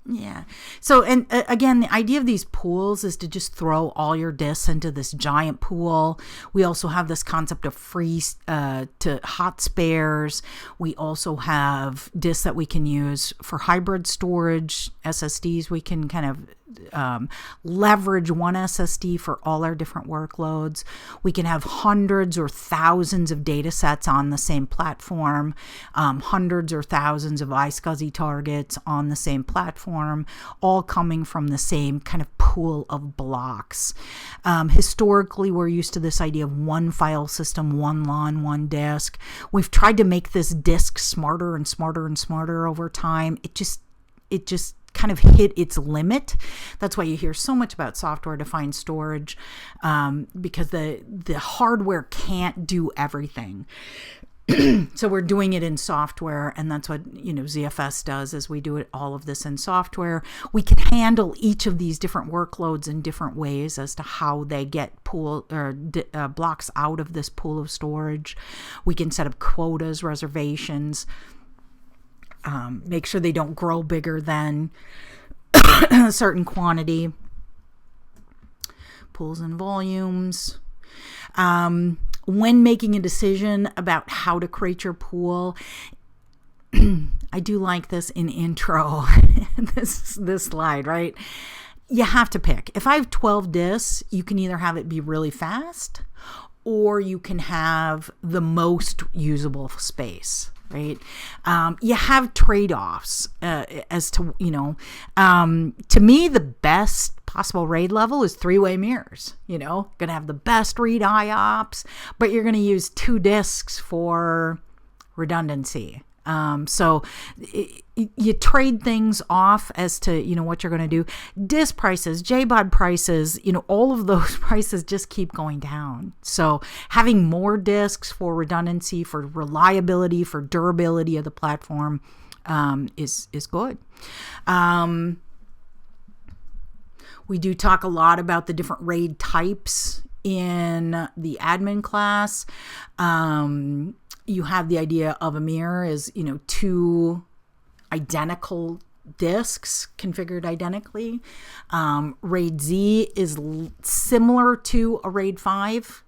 Yeah. So, and again, the idea of these pools is to just throw all your disks into this giant pool. We also have this concept of free to hot spares. We also have disks that we can use for hybrid storage, SSDs. We can kind of leverage one SSD for all our different workloads. We can have hundreds or thousands of data sets on the same platform, hundreds or thousands of iSCSI targets on the same platform, all coming from the same kind of pool of blocks. Historically, we're used to this idea of one file system, one LAN, one disk. We've tried to make this disk smarter and smarter and smarter over time. It just kind of hit its limit. That's why you hear so much about software-defined storage, because the hardware can't do everything. So we're doing it in software, and that's what ZFS does, is we do all of this in software. We can handle each of these different workloads in different ways as to how they get blocks out of this pool of storage. We can set up quotas, reservations, make sure they don't grow bigger than a certain quantity, pools and volumes. When making a decision about how to create your pool, I do like this in intro, this slide, right? You have to pick. If I have 12 disks, you can either have it be really fast, or you can have the most usable space. Right? You have trade-offs as to, to me, the best possible RAID level is 3-way mirrors, going to have the best read IOPS, but you're going to use 2 disks for redundancy. So you trade things off as to, what you're going to do. Disk prices, JBOD prices, all of those prices just keep going down. So having more disks for redundancy, for reliability, for durability of the platform is good. We do talk a lot about the different RAID types in the admin class. You have the idea of a mirror is, 2 identical disks configured identically. RAID Z is similar to a RAID 5,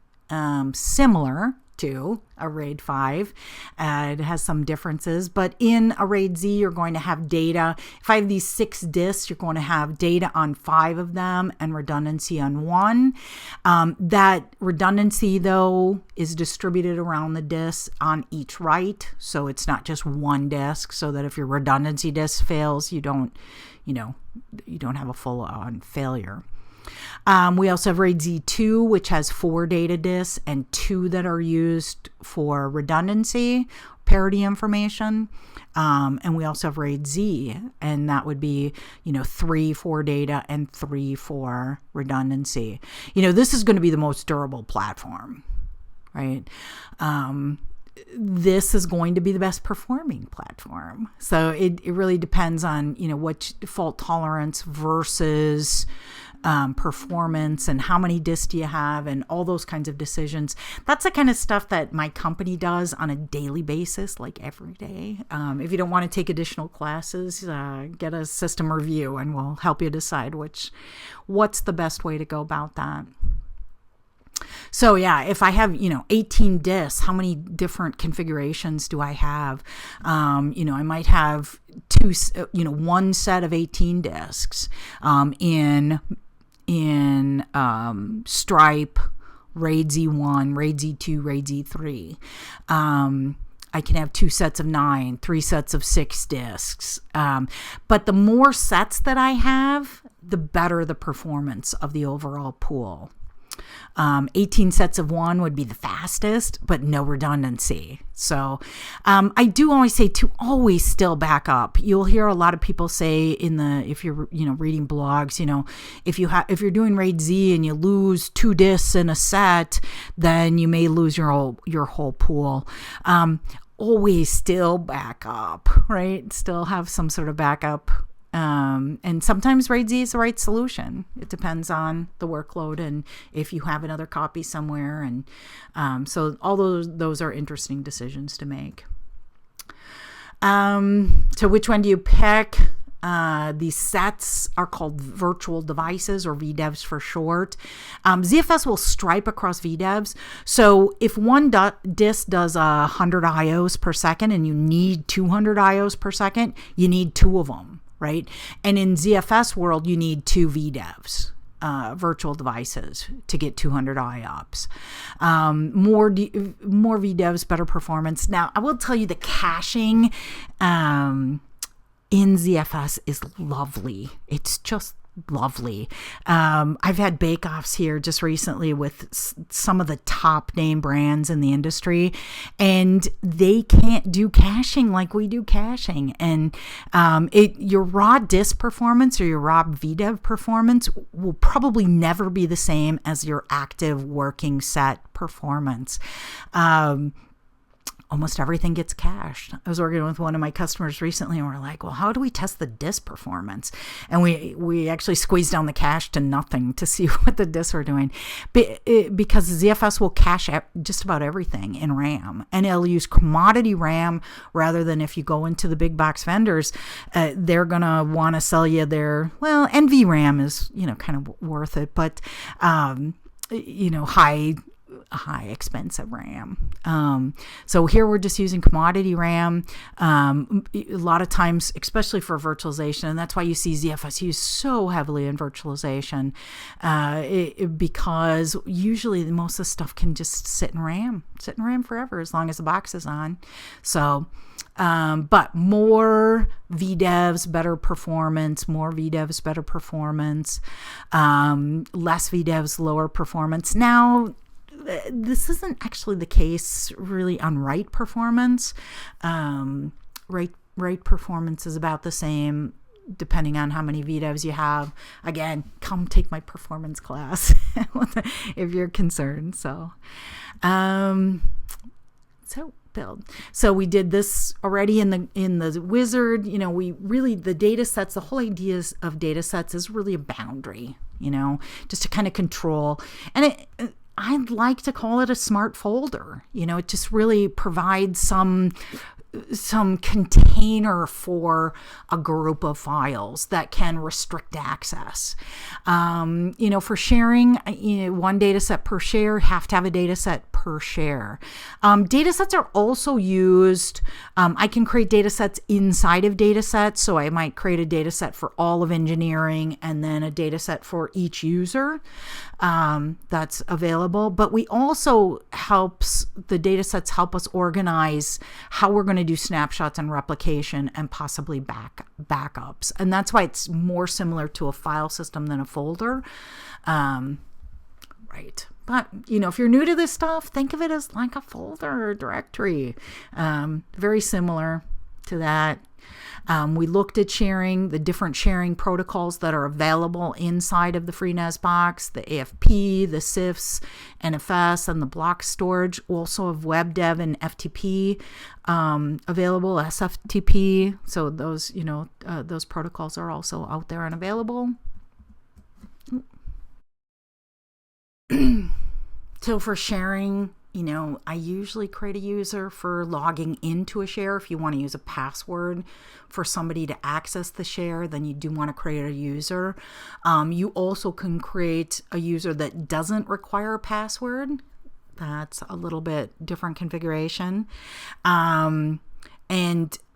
It has some differences, but in a RAID Z, you're going to have data. If I have these 6 disks, you're going to have data on 5 of them and redundancy on 1. That redundancy, though, is distributed around the disks on each write, so it's not just one disk, so that if your redundancy disk fails, you don't have a full-on failure. We also have RAID Z2, which has 4 data disks and 2 that are used for redundancy, parity information. And we also have RAID Z, and that would be, 3 for data and 3 for redundancy. This is going to be the most durable platform, right? This is going to be the best performing platform. So it really depends on, what fault tolerance versus performance and how many disks do you have and all those kinds of decisions. That's the kind of stuff that my company does on a daily basis, like every day. If you don't want to take additional classes, get a system review and we'll help you decide what's the best way to go about that. So yeah, if I have, 18 disks, how many different configurations do I have? I might have one set of 18 disks in Stripe, RAID Z1, RAID Z2, RAID Z3. I can have 2 sets of 9, 3 sets of 6 disks. But the more sets that I have, the better the performance of the overall pool. 18 sets of 1 would be the fastest, but no redundancy. So I do always say to always still back up. You'll hear a lot of people say if you're reading blogs, if you're doing RAID Z and you lose 2 disks in a set, then you may lose your whole pool. Always still back up, right? Still have some sort of backup. And sometimes RAID Z is the right solution. It depends on the workload and if you have another copy somewhere. And so all those are interesting decisions to make. So which one do you pick? These sets are called virtual devices, or VDEVs for short. ZFS will stripe across VDEVs. So if one disk does 100 IOs per second and you need 200 IOs per second, you need two of them, right? And in ZFS world, you need two VDEVs. Virtual devices to get 200 IOPS. More VDEVs, better performance. Now, I will tell you the caching in ZFS is lovely. It's just lovely. I've had bake-offs here just recently with some of the top name brands in the industry, and they can't do caching like we do caching. And your raw disk performance or your raw VDEV performance will probably never be the same as your active working set performance. Almost everything gets cached. I was working with one of my customers recently, and we're like, well, how do we test the disk performance? And we actually squeezed down the cache to nothing to see what the disks are doing. Because ZFS will cache just about everything in RAM, and it'll use commodity RAM rather than, if you go into the big box vendors, they're going to want to sell you their, well, NVRAM is, kind of worth it, but, high expensive RAM. So here we're just using commodity RAM. A lot of times, especially for virtualization, and that's why you see ZFS used so heavily in virtualization, because usually most of the stuff can just sit in RAM forever as long as the box is on. So, but more VDEVs, better performance, more VDEVs, better performance, less VDEVs, lower performance. Now, this isn't actually the case really on write performance. Write performance is about the same depending on how many VDEVs you have. Again, come take my performance class if you're concerned. So build. So we did this already in the Wizard. The data sets, the whole idea of data sets is really a boundary, just to kind of control. And I'd like to call it a smart folder. It just really provides some container for a group of files that can restrict access. For sharing, one data set per share, have to have a data set per share. Data sets are also used. I can create data sets inside of data sets. So I might create a data set for all of engineering and then a data set for each user that's available. But we also the data sets help us organize how we're going to do snapshots and replication and possibly backups. And that's why it's more similar to a file system than a folder. Right. But, if you're new to this stuff, think of it as like a folder or directory. Very similar to that. We looked at sharing, the different sharing protocols that are available inside of the FreeNAS box, the AFP, the CIFS, NFS, and the block storage. Also have WebDev and FTP available, SFTP. So those, those protocols are also out there and available. So for sharing, I usually create a user for logging into a share. If you want to use a password for somebody to access the share, then you do want to create a user. You also can create a user that doesn't require a password. That's a little bit different configuration. And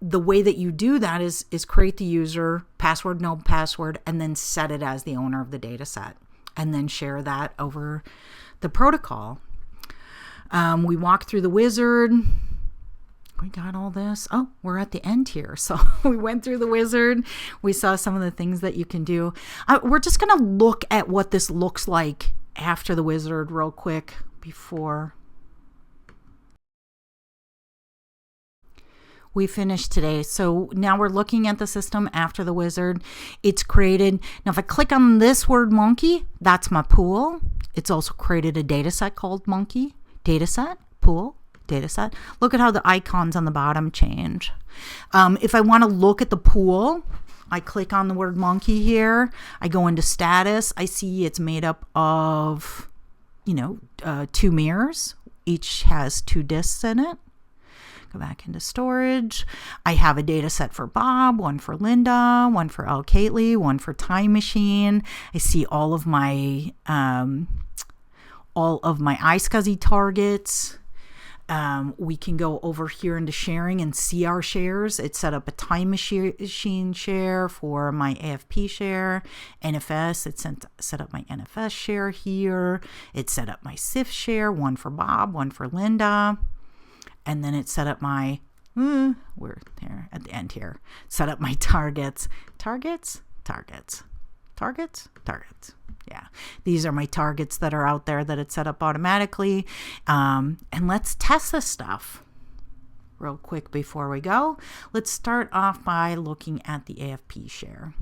the way that you do that is create the user, password, no password, and then set it as the owner of the data set, and then share that over the protocol. We walked through the Wizard. We got all this. Oh, we're at the end here. So we went through the Wizard. We saw some of the things that you can do. We're just going to look at what this looks like after the Wizard real quick before we finish today. So now we're looking at the system after the Wizard. It's created. Now, if I click on this word monkey, that's my pool. It's also created a data set called monkey. Dataset, pool, dataset. Look at how the icons on the bottom change. If I want to look at the pool, I click on the word monkey here. I go into status. I see it's made up of, 2 mirrors. Each has 2 disks in it. Go back into storage. I have a data set for Bob, one for Linda, one for L. Kately, one for Time Machine. I see all of my iSCSI targets. We can go over here into sharing and see our shares. It set up a Time Machine share for my AFP share. NFS, it set up my NFS share here. It set up my SIF share, one for Bob, one for Linda. And then it set up my, we're there at the end here, set up my targets. Yeah, these are my targets that are out there that it's set up automatically. And let's test this stuff real quick before we go. Let's start off by looking at the AFP share.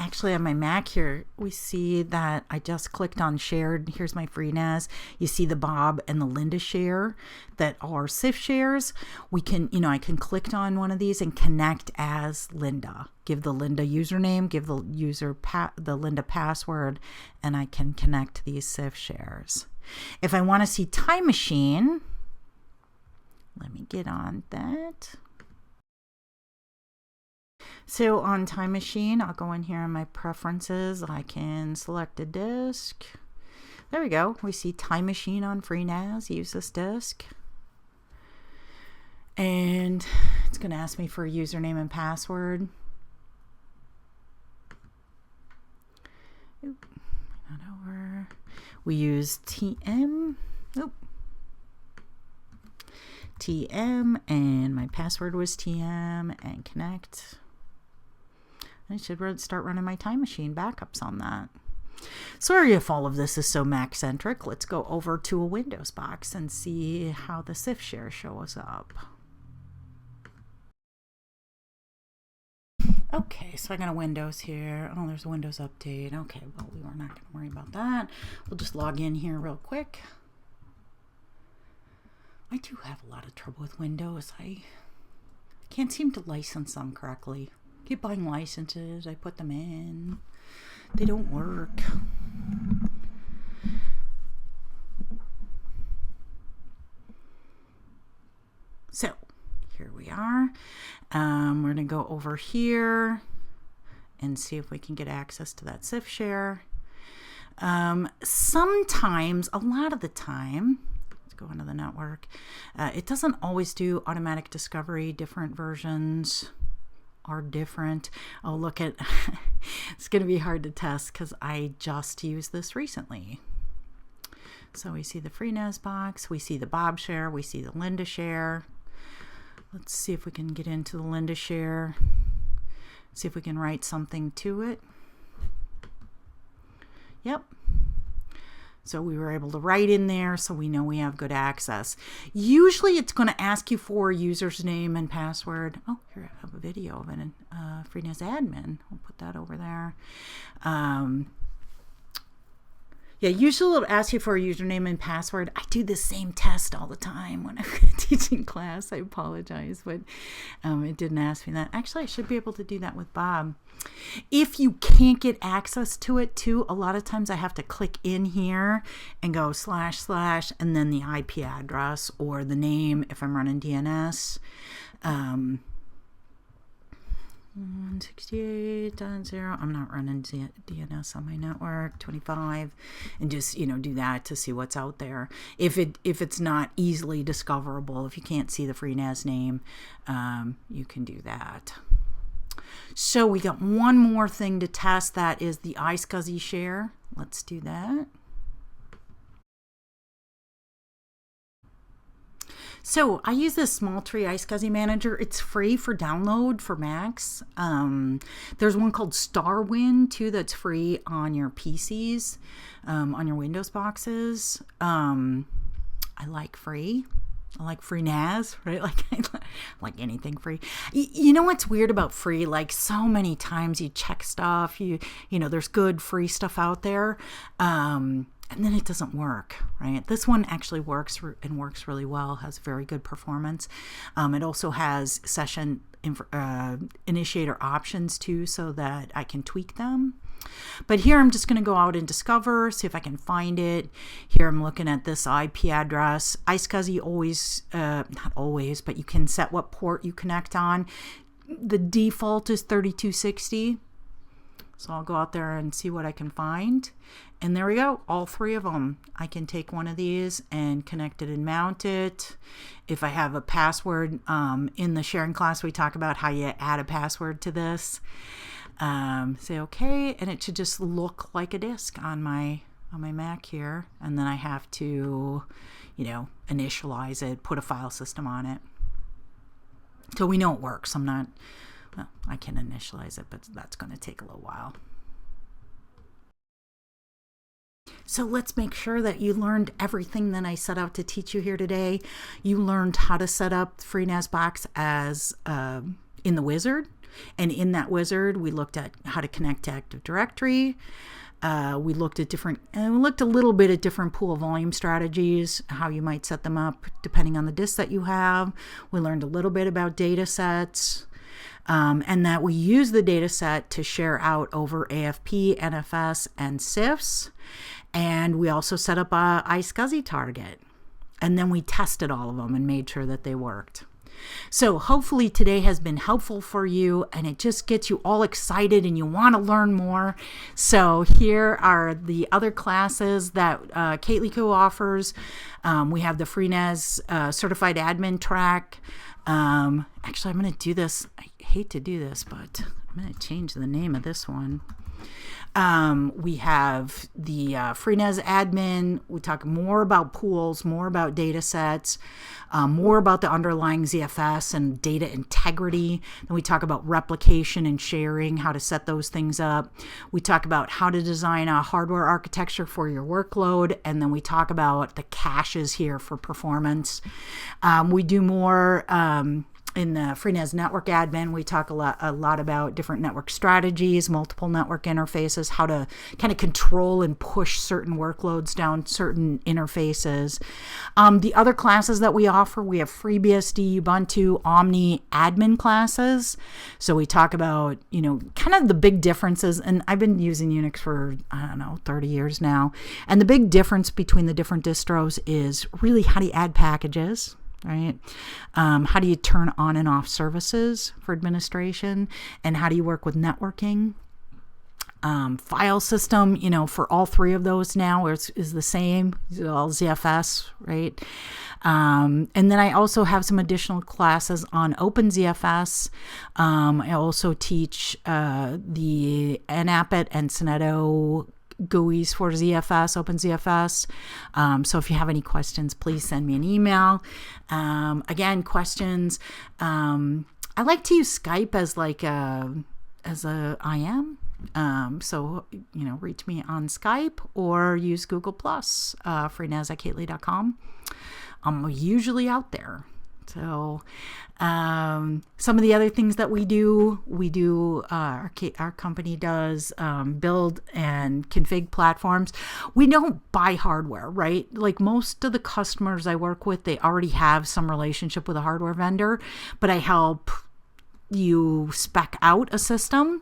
Actually, on my Mac here, we see that I just clicked on shared. Here's my FreeNAS. You see the Bob and the Linda share that are SIF shares. We can, I can click on one of these and connect as Linda. Give the Linda username, give the the Linda password, and I can connect these SIF shares. If I want to see Time Machine, let me get on that. So on Time Machine, I'll go in here in my preferences. I can select a disk. There we go. We see Time Machine on FreeNAS. Use this disk. And it's going to ask me for a username and password. Oop, not over. We use TM. Oop. TM, and my password was TM, and connect. I should start running my Time Machine backups on that. Sorry if all of this is so Mac-centric. Let's go over to a Windows box and see how the SIF share shows up. Okay, so I got a Windows here. Oh, there's a Windows update. Okay, well, we were not going to worry about that. We'll just log in here real quick. I do have a lot of trouble with Windows. I can't seem to license them correctly. Keep buying licenses, I put them in, they don't work. So here we are. We're going to go over here and see if we can get access to that SIF share. Sometimes, a lot of the time, let's go into the network, it doesn't always do automatic discovery. Different versions are different. Oh, look at, it's going to be hard to test because I just used this recently. So we see the FreeNAS box, we see the Bob share, we see the Linda share. Let's see if we can get into the Linda share, see if we can write something to it. Yep. So we were able to write in there, so we know we have good access. Usually it's going to ask you for a user's name and password. Oh, here I have a video of it. FreeNAS admin. We'll put that over there. Yeah, usually it'll ask you for a username and password. I do the same test all the time when I'm teaching class. I apologize, but it didn't ask me that. Actually, I should be able to do that with Bob. If you can't get access to it too, a lot of times I have to click in here and go / and then the IP address or the name if I'm running DNS. 168.0. I'm not running DNS on my network. 25, and just do that to see what's out there. If it's not easily discoverable, if you can't see the FreeNAS name, you can do that. So we got one more thing to test. That is the iSCSI share. Let's do that. So I use this small tree iSCSI manager. It's free for download for Macs. There's one called Starwind too that's free on your PCs, on your Windows boxes. I like free. I like FreeNAS, right? Like anything free. You know what's weird about free? Like so many times you check stuff, you know, there's good free stuff out there. And then it doesn't work, right? This one actually works and works really well, has very good performance. It also has session initiator options too, so that I can tweak them. But here I'm just going to go out and discover, see if I can find it. Here I'm looking at this IP address. iSCSI always, not always, but you can set what port you connect on. The default is 3260. So I'll go out there and see what I can find. And there we go, all three of them. I can take one of these and connect it and mount it. If I have a password, in the sharing class, we talk about how you add a password to this. Say okay, and it should just look like a disk on my Mac here. And then I have to, initialize it, put a file system on it. So we know it works. I can initialize it, but that's going to take a little while. So let's make sure that you learned everything that I set out to teach you here today. You learned how to set up FreeNAS box as in the Wizard. And in that Wizard, we looked at how to connect to Active Directory. We looked at we looked a little bit at different pool volume strategies, how you might set them up depending on the disk that you have. We learned a little bit about data sets. And that we use the data set to share out over AFP, NFS, and CIFS. And we also set up a iSCSI target. And then we tested all of them and made sure that they worked. So hopefully today has been helpful for you, and it just gets you all excited and you want to learn more. So here are the other classes that Kate Liku offers. We have the FreeNAS Certified Admin track. Actually, I'm going to do this. I hate to do this, but I'm going to change the name of this one. We have the FreeNAS admin. We talk more about pools, more about data sets, more about the underlying ZFS and data integrity. Then we talk about replication and sharing, how to set those things up. We talk about how to design a hardware architecture for your workload. And then we talk about the caches here for performance. We do more in the FreeNAS network admin. We talk a lot about different network strategies, multiple network interfaces, how to kind of control and push certain workloads down certain interfaces. The other classes that we offer, we have FreeBSD, Ubuntu, Omni admin classes. So we talk about, kind of the big differences. And I've been using Unix for, 30 years now. And the big difference between the different distros is really how do you add packages, right? How do you turn on and off services for administration? And how do you work with networking? File system, for all three of those now is the same, all ZFS, right? And then I also have some additional classes on OpenZFS. I also teach the NAPIT and Soneto GUIs for ZFS, OpenZFS. So if you have any questions, please send me an email. Again, questions. I like to use Skype as a IM. So, reach me on Skype or use Google+, freenas@kately.com. I'm usually out there. So some of the other things that we do, our company does build and config platforms. We don't buy hardware, right? Like most of the customers I work with, they already have some relationship with a hardware vendor, but I help you spec out a system.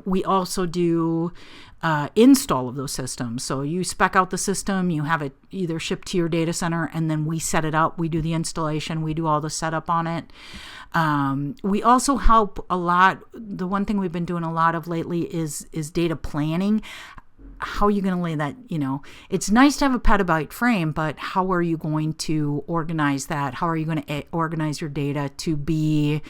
We also do install of those systems. So you spec out the system, you have it either shipped to your data center, and then we set it up. We do the installation. We do all the setup on it. We also help a lot. The one thing we've been doing a lot of lately is data planning. How are you going to lay that? It's nice to have a petabyte frame, but how are you going to organize that? How are you going to organize your data to be,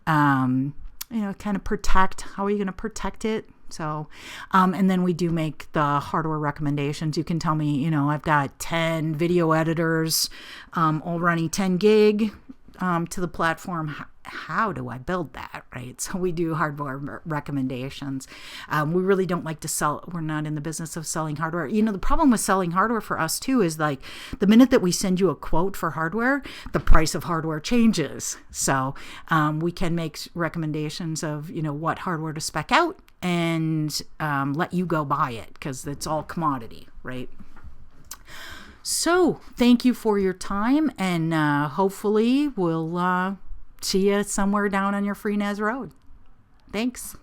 kind of protect? How are you going to protect it? So, and then we do make the hardware recommendations. You can tell me, I've got 10 video editors, all running 10 gig to the platform. How do I build that, right? So we do hardware recommendations. We really don't like to sell. We're not in the business of selling hardware. The problem with selling hardware for us too is like the minute that we send you a quote for hardware, the price of hardware changes. So we can make recommendations of, what hardware to spec out and let you go buy it because it's all commodity, right? So thank you for your time, and hopefully we'll see you somewhere down on your FreeNAS road. Thanks.